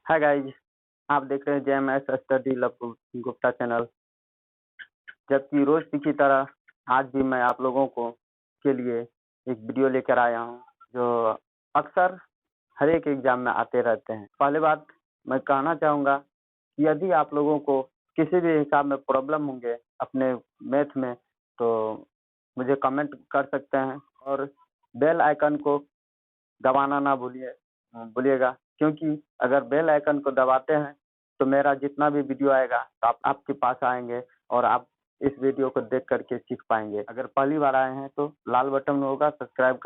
Hi guys, आप देख रहे हैं JMS study love Gupta channel. जबकि रोज की तरह आज भी मैं आप लोगों को के लिए एक वीडियो लेकर आया हूं जो अक्सर हर एक एग्जाम में आते रहते हैं। पहले बात मैं कहना चाहूँगा कि यदि आप लोगों को किसी भी हिसाब में प्रॉब्लम होंगे अपने मैथ में तो मुझे कमेंट कर सकते हैं और बेल आइकन को दबाना ना भूलिएगा, क्योंकि अगर बेल आइकन को दबाते हैं तो मेरा जितना भी वीडियो आएगा तो आपके पास आएंगे और आप इस वीडियो को देख करके सीख पाएंगे। अगर पहली बार आए हैं तो लाल बटन होगा सब्सक्राइब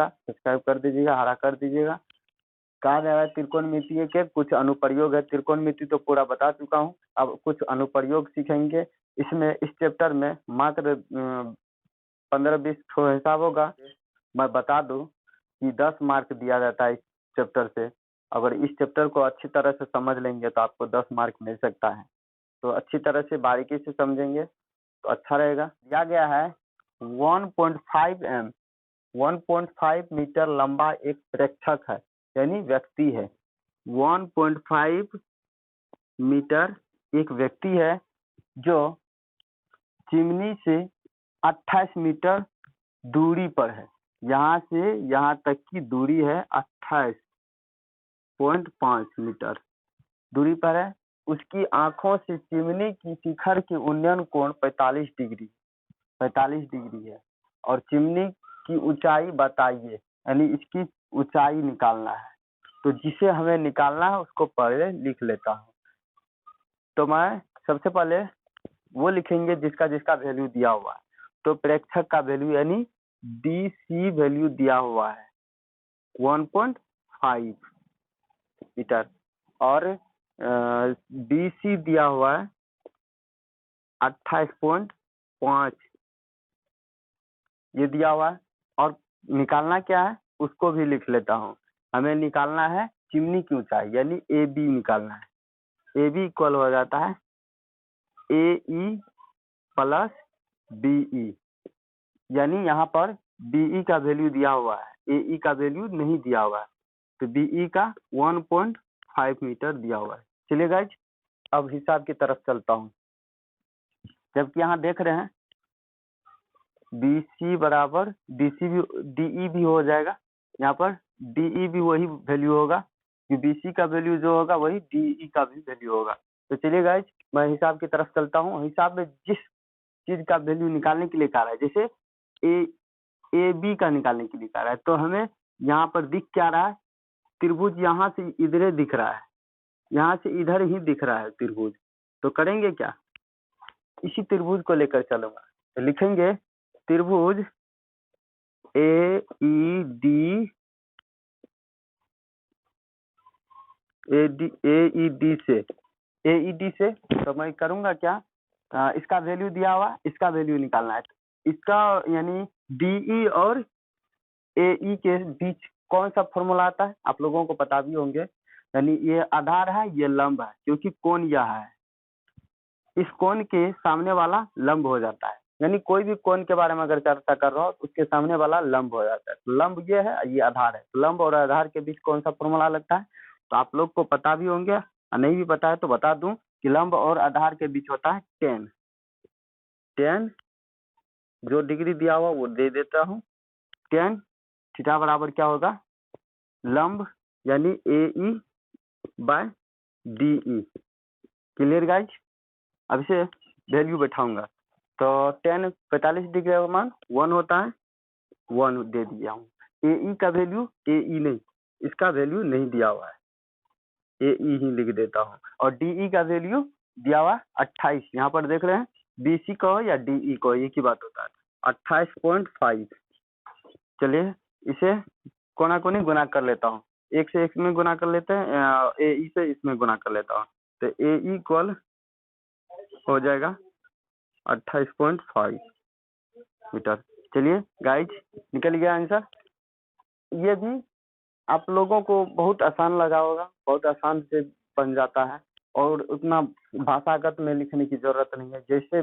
कर दीजिएगा, हरा कर दीजिएगा। कहा जा रहा है त्रिकोणमितीय के कुछ अनुप्रयोग है। त्रिकोणमिति तो पूरा बता चुका हूँ, अब कुछ अनुप्रयोग सीखेंगे। इसमें इस चैप्टर में मात्र 15-20 हिसाब होगा। मैं बता दूं कि 10 मार्क दिया जाता है इस चैप्टर से। अगर इस चैप्टर को अच्छी तरह से समझ लेंगे तो आपको 10 मार्क मिल सकता है। तो अच्छी तरह से बारीकी से समझेंगे तो अच्छा रहेगा। दिया गया है 1.5 मीटर लंबा एक प्रेक्षक है, यानी व्यक्ति है। 1.5 मीटर एक व्यक्ति है जो चिमनी से 28 मीटर दूरी पर है। यहाँ से यहाँ तक की दूरी है 28.5 मीटर दूरी पर है। उसकी आंखों से चिमनी की शिखर की उन्नयन कोण 45 डिग्री है। और चिमनी की ऊंचाई बताइए, यानी इसकी ऊंचाई निकालना है। तो जिसे हमें निकालना है उसको पहले लिख लेता हूँ। तो मैं सबसे पहले वो लिखेंगे जिसका जिसका वैल्यू दिया हुआ है। तो प्रेक्षक का वैल्यू यानी DC वैल्यू दिया हुआ है 1.5 मीटर और BC दिया हुआ है 28.5 ये दिया हुआ है। और निकालना क्या है उसको भी लिख लेता हूँ। हमें निकालना है चिमनी की ऊंचाई यानी AB निकालना है। AB इक्वल हो जाता है AE प्लस BE, यानी यहाँ पर BE का वैल्यू दिया हुआ है, AE का वैल्यू नहीं दिया हुआ है। तो BE का 1.5 मीटर दिया हुआ है। चलिए गाइज, अब हिसाब की तरफ चलता हूँ। जबकि यहाँ देख रहे हैं BC बराबर DE भी हो जाएगा। यहाँ पर DE भी वही वैल्यू होगा कि BC का वैल्यू जो होगा वही DE का भी वैल्यू होगा। तो चलिए गाइज, मैं हिसाब की तरफ चलता हूँ। हिसाब में जिस चीज का वैल्यू निकालने के लिए कह रहा है, जैसे AB का निकालने के लिए कह रहा है, तो हमें यहाँ पर दिख क्या रहा है, त्रिभुज यहाँ से इधर दिख रहा है, यहाँ से इधर ही दिख रहा है त्रिभुज। तो करेंगे क्या, इसी त्रिभुज को लेकर चलूंगा। तो लिखेंगे त्रिभुज AED से तो मैं करूंगा क्या, इसका वैल्यू दिया हुआ, इसका वैल्यू निकालना है। इसका यानी DE और AE के बीच कौन सा फॉर्मूला आता है आप लोगों को पता भी होंगे। यानी ये आधार है, ये लंब है, क्योंकि कोण यह है, इस कोण के सामने वाला लंब हो जाता है। यानी कोई भी कोण के बारे में अगर चर्चा कर रहा हो तो उसके सामने वाला लंब हो जाता है। तो लंब ये है, ये आधार है। तो लंब और आधार के बीच कौन सा फॉर्मूला लगता है तो आप लोग को पता भी होंगे, और नहीं भी पता है तो बता दूं कि लंब और आधार के बीच होता है tan जो डिग्री दिया हुआ वो दे देता हूँ। tan थीटा बराबर क्या होगा, लंब यानी AE by DE। Clear guys, अब इसे वैल्यू बैठाऊंगा तो tan 45 डिग्री का मान 1 होता है, 1 दे दिया हूँ। AE का वैल्यू AE नहीं, इसका वैल्यू नहीं दिया हुआ है, AE ही लिख देता हूँ। और DE का वैल्यू दिया हुआ 28, यहाँ पर देख रहे हैं BC को या DE को, एक ही बात होता है, 28.5। चलिए इसे कोना कोनी गुना कर लेता हूँ, एक से एक में गुना कर लेते हैं, AE से इसमें गुना कर लेता हूँ। तो AE इक्वल हो जाएगा 28.5 मीटर। चलिए गाइज, निकल गया आंसर। ये भी आप लोगों को बहुत आसान लगा होगा, बहुत आसान से बन जाता है और उतना भाषागत में लिखने की जरूरत नहीं है। जैसे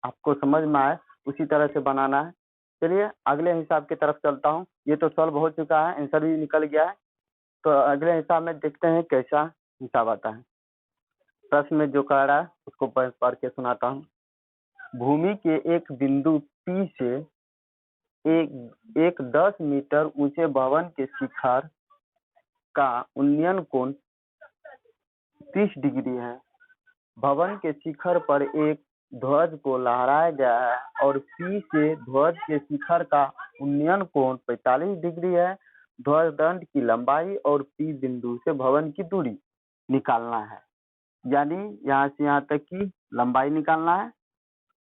आपको समझ में आए उसी तरह से बनाना है। चलिए अगले हिसाब की तरफ चलता हूँ। ये तो सॉल्व हो चुका है, आंसर भी निकल गया है। तो अगले हिसाब में देखते हैं कैसा हिसाब आता है। प्रश्न में जो कह रहा है उसको पढ़ के सुनाता हूँ। भूमि के एक बिंदु P से एक 10 मीटर ऊंचे भवन के शिखर का उन्नयन कोण 30 डिग्री है। भवन के शिखर पर एक ध्वज को लहराया गया है और P से ध्वज के शिखर का उन्नयन कोण 45 डिग्री है। ध्वज दंड की लंबाई और P बिंदु से भवन की दूरी निकालना है। यानी यहाँ से यहाँ तक की लंबाई निकालना है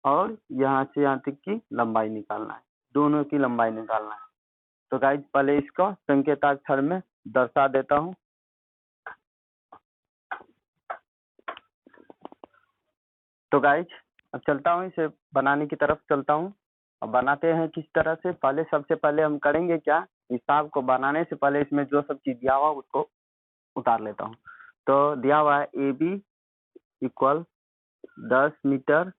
और यहाँ से यहाँ तक की लंबाई निकालना है, दोनों की लंबाई निकालना है। तो गाइस पहले इसको संकेताक्षर में दर्शा देता हूँ। तो गाइस अब चलता हूँ, इसे बनाने की तरफ चलता हूँ। अब बनाते हैं किस तरह से। पहले सबसे पहले हम करेंगे क्या, हिसाब को बनाने से पहले इसमें जो सब चीज दिया हुआ उसको उतार लेता हूँ। तो दिया हुआ है AB इक्वल 10 मीटर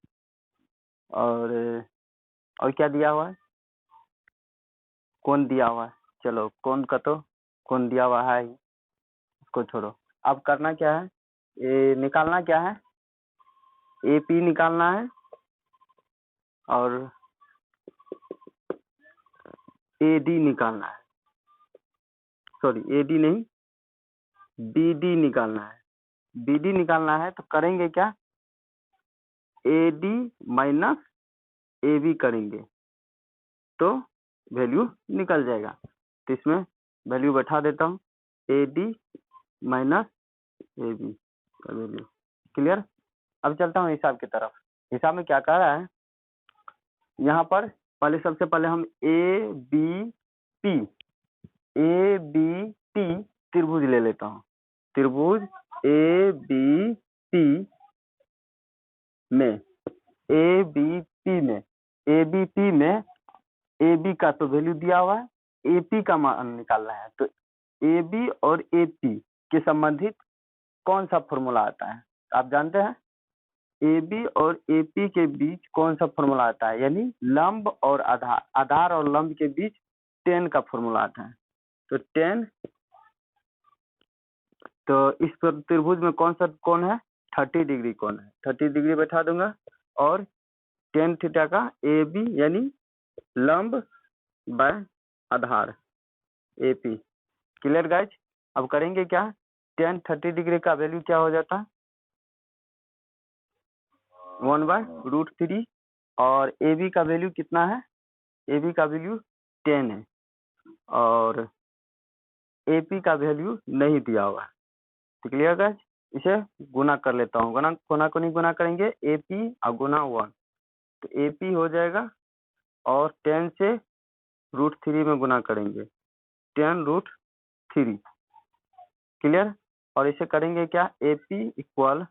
और क्या दिया हुआ है, कोण दिया हुआ है। चलो कोण का तो कोण दिया हुआ है ही, उसको छोड़ो। अब करना क्या है, निकालना क्या है, AP निकालना है और AD निकालना है, सॉरी AD नहीं BD निकालना है। BD निकालना है तो करेंगे क्या, AD माइनस AB करेंगे तो वैल्यू निकल जाएगा। तो इसमें वैल्यू बैठा देता हूँ, AD माइनस AB का वैल्यू। क्लियर। अब चलता हूँ हिसाब की तरफ। हिसाब में क्या कह रहा है, यहाँ पर पहले सबसे पहले हम ABT त्रिभुज ले लेता हूँ। त्रिभुज ABP में ABP में AB का तो वैल्यू दिया हुआ है, AP का मान निकालना है। तो AB और AP के संबंधित कौन सा फॉर्मूला आता है, आप जानते हैं। AB और AP के बीच कौन सा फॉर्मूला आता है, यानी लंब और आधार, आधार और लंब के बीच tan का फॉर्मूला आता है। तो tan, तो इस पर त्रिभुज में कौन सा कोण है, 30 डिग्री कोण है। 30 डिग्री बैठा दूंगा और tan थीटा का AB यानी लंब बाय आधार AP। Clear guys. अब करेंगे क्या, tan 30 डिग्री का वैल्यू क्या हो जाता है, 1/√3 और AB का वैल्यू कितना है, AB का वैल्यू 10 है और AP का वैल्यू नहीं दिया हुआ है। तो क्लियर गाइज। इसे गुना कर लेता हूँ, गुना को नहीं गुना करेंगे, AP और गुना 1 तो AP हो जाएगा और 10 से √3 में गुना करेंगे, 10√3। क्लियर। और इसे करेंगे क्या, AP इक्वल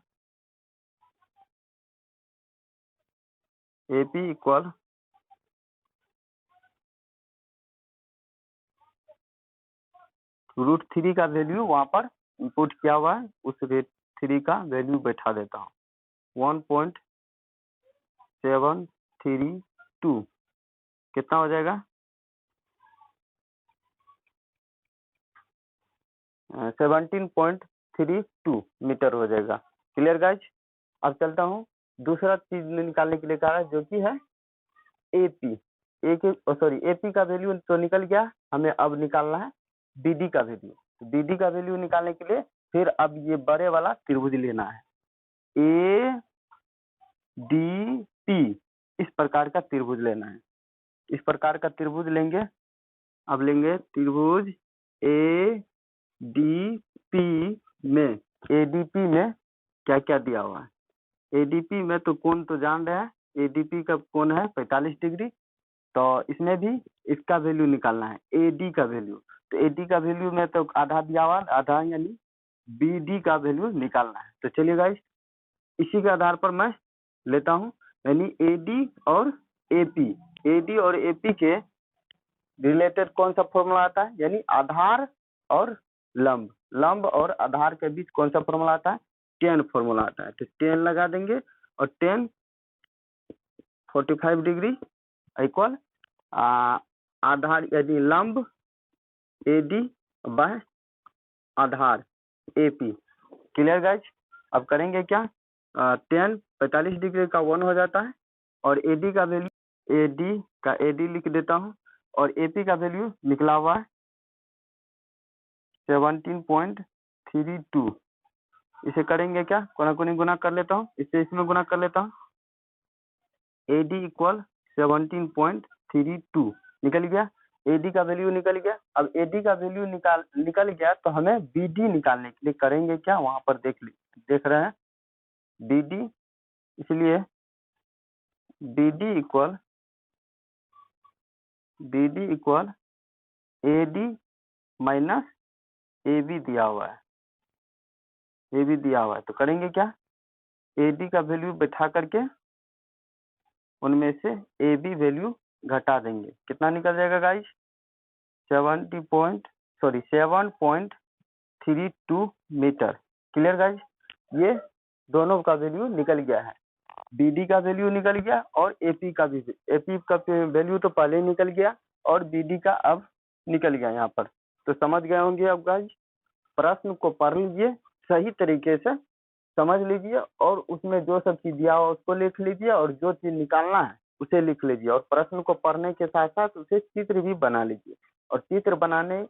√3 का वैल्यू वहां पर इनपुट किया हुआ है, उस √3 का वैल्यू बैठा देता हूँ, 1.732 कितना हो जाएगा, 17.32 मीटर हो जाएगा। Clear guys. अब चलता हूँ दूसरा चीज निकालने के लिए कहा है, जो कि है AP। AP का वैल्यू तो निकल गया, हमें अब निकालना है BD का वैल्यू। BD का वैल्यू निकालने के लिए फिर अब ये बड़े वाला त्रिभुज लेना है, ADP इस प्रकार का त्रिभुज लेना है। इस प्रकार का त्रिभुज लेंगे। अब लेंगे त्रिभुज ADP में क्या क्या दिया हुआ है। ADP में तो कोण तो जान रहे हैं, ADP का कोण है 45 डिग्री। तो इसमें भी इसका वैल्यू निकालना है, AD का वैल्यू। तो AD का वैल्यू में तो आधा दिया हुआ, आधा यानी BD का वैल्यू निकालना है। तो चलिए गाइस, इसी के आधार पर मैं लेता हूँ, यानी AD और AP के रिलेटेड कौन सा फॉर्मूला आता है, यानी आधार और लंब और आधार के बीच कौन सा फॉर्मूला आता है, tan फॉर्मूला आता है। तो tan लगा देंगे और tan 45 डिग्री इक्वल आधार यानी लंब AD बाय आधार AP। Clear guys. अब करेंगे क्या, 10 45 डिग्री का 1 हो जाता है, और AD का वैल्यू AD लिख देता हूँ, और AP का वैल्यू निकला हुआ है 17.32। इसे करेंगे क्या, कोना कोनी गुना कर लेता हूँ, इससे इसमें गुना कर लेता हूँ। AD इक्वल 17.32 निकल गया, AD का वैल्यू निकल गया। अब AD का वैल्यू निकल गया तो हमें BD निकालने के लिए करेंगे क्या, वहां पर देख रहे हैं BD, इसलिए BD equal AD minus AB दिया हुआ है, AB दिया हुआ है, तो करेंगे क्या, AD का वैल्यू बैठा करके उनमें से AB वैल्यू घटा देंगे, कितना निकल जाएगा गाइस, 7.32 मीटर। क्लियर गाइस, ये दोनों का वैल्यू निकल गया है, BD का वैल्यू निकल गया और AP का वैल्यू तो पहले ही निकल गया, और BD का अब निकल गया यहाँ पर। तो समझ गए होंगे अब गाइस, प्रश्न को पढ़ लीजिए, सही तरीके से समझ लीजिए, और उसमें जो सब चीज दिया हुआ उसको लिख लीजिए, और जो चीज निकालना है उसे लिख लीजिए, और प्रश्न को पढ़ने के साथ साथ उसे चित्र भी बना लीजिए, और चित्र बनाने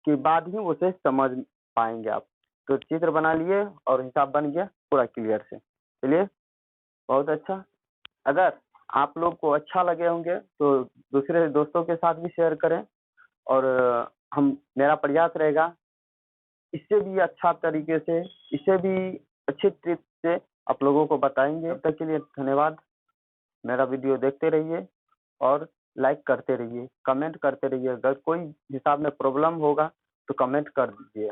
के बाद ही उसे समझ पाएंगे आप। तो चित्र बना लिए और हिसाब बन गया पूरा क्लियर से। चलिए, बहुत अच्छा। अगर आप लोग को अच्छा लगे होंगे तो दूसरे दोस्तों के साथ भी शेयर करें, और मेरा प्रयास रहेगा इससे भी अच्छा तरीके से, इससे भी अच्छे ट्रिक से आप लोगों को बताएंगे। तब तक के लिए धन्यवाद। मेरा वीडियो देखते रहिए और लाइक करते रहिए, कमेंट करते रहिए। अगर कोई हिसाब में प्रॉब्लम होगा तो कमेंट कर दीजिए।